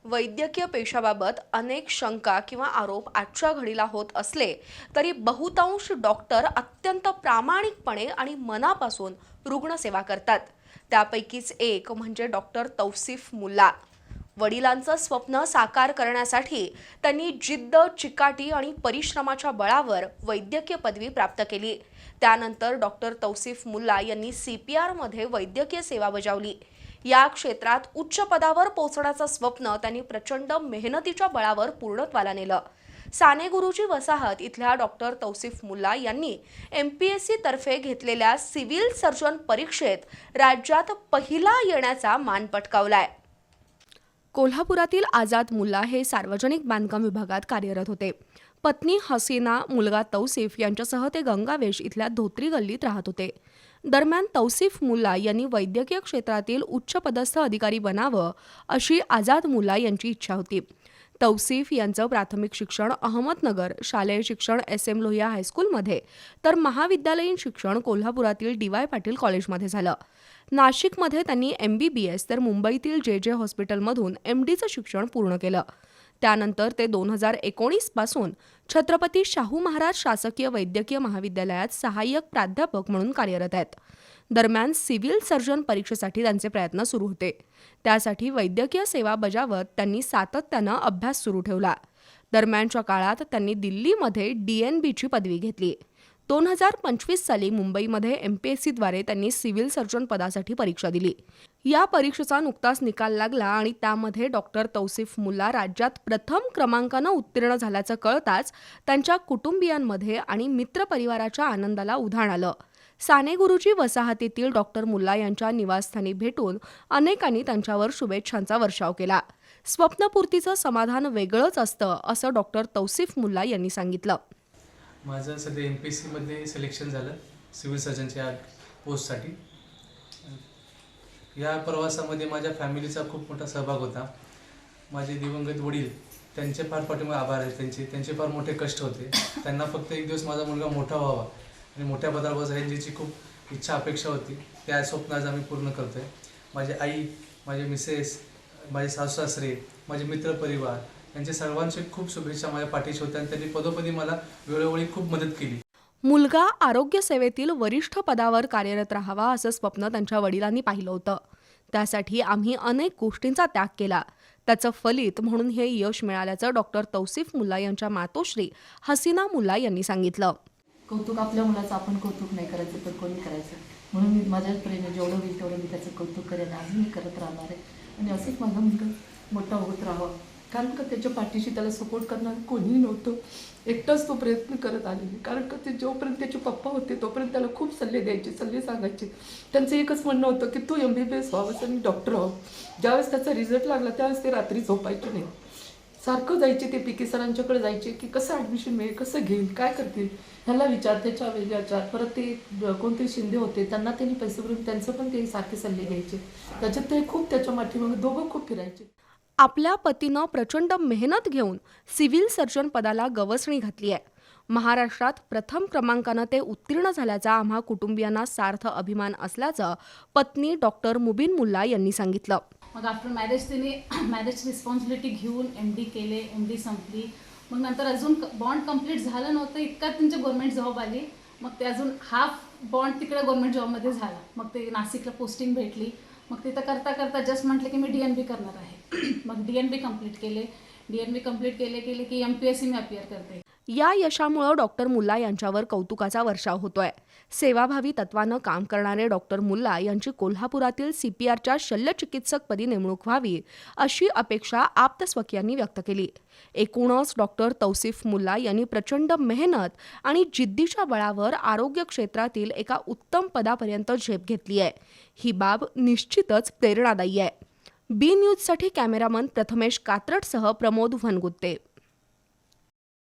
वैद्यकीय पेशाबाबत अनेक शंका किंवा आरोप आजच्या घडीला होत असले तरी बहुतांश डॉक्टर अत्यंत प्रामाणिकपणे आणि मनापासून रुग्णसेवा करतात. त्यापैकीच एक म्हणजे डॉक्टर तौसिफ मुल्ला. वडिलांचं स्वप्न साकार करण्यासाठी त्यांनी जिद्द, चिकाटी आणि परिश्रमाच्या बळावर वैद्यकीय पदवी प्राप्त केली. त्यानंतर डॉक्टर तौसिफ मुल्ला यांनी CPR मध्ये वैद्यकीय सेवा बजावली. या क्षेत्रात उच्च पदावर पोहोचण्याचं स्वप्न त्यांनी प्रचंड मेहनतीच्या बळावर पूर्णत्वाला नेलं. सानेगुरुजी वसाहत इथल्या डॉक्टर तौसिफ मुल्ला यांनी MPSC तर्फे घेतलेल्या सिव्हिल सर्जन परीक्षेत राज्यात पहिला येण्याचा मान पटकावलाय. कोल्हापुरातील आझाद मुल्ला हे सार्वजनिक बांधकाम विभागात कार्यरत होते. पत्नी हसीना, मुलगा तौसिफ यांच्यासह ते गंगावेश इथल्या धोत्री गल्लीत राहत होते. दरम्यान तौसिफ मुल्ला यांनी वैद्यकीय क्षेत्रातील उच्चपदस्थ अधिकारी बनावं अशी आझाद मुल्ला यांची इच्छा होती. तौसिफ यांचं प्राथमिक शिक्षण अहमदनगर, शालेय शिक्षण SM लोहिया हायस्कूलमध्ये तर महाविद्यालयीन शिक्षण कोल्हापुरातील DY पाटील कॉलेजमध्ये झालं. नाशिकमध्ये त्यांनी MBBS तर मुंबईतील JJ हॉस्पिटलमधून MDचं शिक्षण पूर्ण केलं. त्यानंतर ते 2019 पासून छत्रपती शाहू महाराज शासकीय वैद्यकीय महाविद्यालयात सहाय्यक प्राध्यापक म्हणून कार्यरत आहेत. दरम्यान सिव्हिल सर्जन परीक्षेसाठी त्यांचे प्रयत्न सुरू होते. त्यासाठी वैद्यकीय सेवा बजावत त्यांनी सातत्यानं अभ्यास सुरू ठेवला. दरम्यानच्या काळात त्यांनी दिल्लीमध्ये DNBची पदवी घेतली. 2025 साली मुंबईमध्ये MPSCद्वारे त्यांनी सिव्हिल सर्जन पदासाठी परीक्षा दिली. या परीक्षेचा नुकताच निकाल लागला आणि त्यामध्ये डॉक्टर तौसिफ मुल्ला राज्यात प्रथम क्रमांकानं उत्तीर्ण झाल्याचं कळताच त्यांच्या कुटुंबियांमध्ये आणि मित्रपरिवाराच्या आनंदाला उधाण आलं. सानेगुरुजी वसाहतीतील डॉक्टर मुल्ला यांच्या निवासस्थानी भेटून अनेकांनी त्यांच्यावर शुभेच्छांचा वर्षाव केला. स्वप्नपूर्तीचं समाधान वेगळंच असतं असं डॉक्टर तौसिफ मुल्ला यांनी सांगितलं. माझं सध्या MPSC मध्ये सिलेक्शन झालं सिव्हिल सर्जनच्या पोस्टसाठी. या प्रवासामध्ये माझ्या फॅमिलीचा खूप मोठा सहभाग होता. माझे दिवंगत वडील, त्यांचे फार पाठीमागे आभार आहेत. त्यांचे फार मोठे कष्ट होते. त्यांना फक्त एक दिवस माझा मुलगा मोठा व्हावा आणि मोठ्या पदावर जाईल याची खूप इच्छा अपेक्षा होती. त्या स्वप्न आज आम्ही पूर्ण करतोय. माझी आई, माझे मिसेस, माझे सासू-सासरे, माझे मित्रपरिवार यांचे सर्वांचे खूप शुभेच्छा माझ्या पाठीशी होत्या आणि त्यांनी पदोपदी मला वेळोवेळी खूप मदत केली. मुलगा आरोग्य सेवेतील वरिष्ठ पदावर कार्यरत राहावा असं स्वप्न त्यांच्या वडिलांनी पाहिलं होतं. त्यासाठी आम्ही अनेक गोष्टींचा त्याग केला. त्याचं फलित म्हणून हे यश मिळाल्याचं डॉक्टर तौसिफ मुल्ला यांच्या मातोश्री हसीना मुल्ला यांनी सांगितलं. कौतुक आपल्या मुलाचं आपण कौतुक नाही करायचं तर कोणी करायचं, म्हणून मी माझ्या प्रेमे जेवढं होईल तेवढं मी त्याचं कौतुक करेन. अजून मी करत राहणार आहे आणि असंच माझा मुलगा मोठा होत राहावा. कारण का त्याच्या पाठीशी त्याला सपोर्ट करणार कोणीही नव्हतं. एकटाच तो प्रयत्न करत आलेले. कारण का ते जोपर्यंत त्याचे पप्पा होते तोपर्यंत त्याला खूप सल्ले द्यायचे, सल्ले सांगायचे. त्यांचं एकच म्हणणं होतं की तू MBBS व्हावंस आणि डॉक्टर व्हावं. ज्यावेळेस त्याचा रिझल्ट लागला त्यावेळेस ते रात्री झोपायचे नाही. सारखं जायचे ते PK सरांच्याकडे जायचे की कसं ॲडमिशन मिळेल, कसं घेईल, काय करतील, ह्याला विचार, त्याच्या विचार. परत ते कोणते शिंदे होते त्यांना त्यांनी पैसे भरून त्यांचं पण ते सारखे सल्ले घ्यायचे. त्याच्यात ते खूप त्याच्या माठीमागे दोघं खूप फिरायचे. आपल्या पतीनं प्रचंड मेहनत घेऊन सिव्हिल सर्जन पदाला गवसणी घातली आहे. महाराष्ट्रात प्रथम क्रमांकानं ते उत्तीर्ण झाल्याचा आम्हा कुटुंबियांना सार्थ अभिमान असल्याचं पत्नी डॉक्टर मुबीन मुल्ला यांनी सांगितलं. मग आफ्टर मॅरेज तिने मॅरेज रिस्पॉन्सिबिलिटी घेऊन MD केले. MD संपली. मग नंतर अजून बॉन्ड कंप्लीट झालं नव्हतं इतक्यात त्यांची गव्हर्नमेंट जॉब आली. मग ते अजून हाफ बॉन्ड तिकडे गव्हर्नमेंट जॉबमध्ये झाला. मग ते नाशिकला पोस्टिंग भेटली. मग तिथं करता करता जस्ट म्हटलं की मी DNB करणार आहे. मग DNB कंप्लीट केले. DNB कंप्लीट केले की MPSC मी अपियर करते. या यशामुळे डॉक्टर मुल्ला यांच्यावर कौतुकाचा वर्षाव होतोय. सेवाभावी तत्वानं काम करणारे डॉक्टर मुल्ला यांची कोल्हापुरातील CPRच्या शल्यचिकित्सकपदी नेमणूक व्हावी अशी अपेक्षा आप्तस्वकीयांनी व्यक्त केली. एकूणच डॉक्टर तौसिफ मुल्ला यांनी प्रचंड मेहनत आणि जिद्दीच्या बळावर आरोग्य क्षेत्रातील एका उत्तम पदापर्यंत झेप घेतली आहे. ही बाब निश्चितच प्रेरणादायी आहे. B न्यूजसाठी कॅमेरामन प्रथमेश कात्रटसह प्रमोद वनगुत्ते.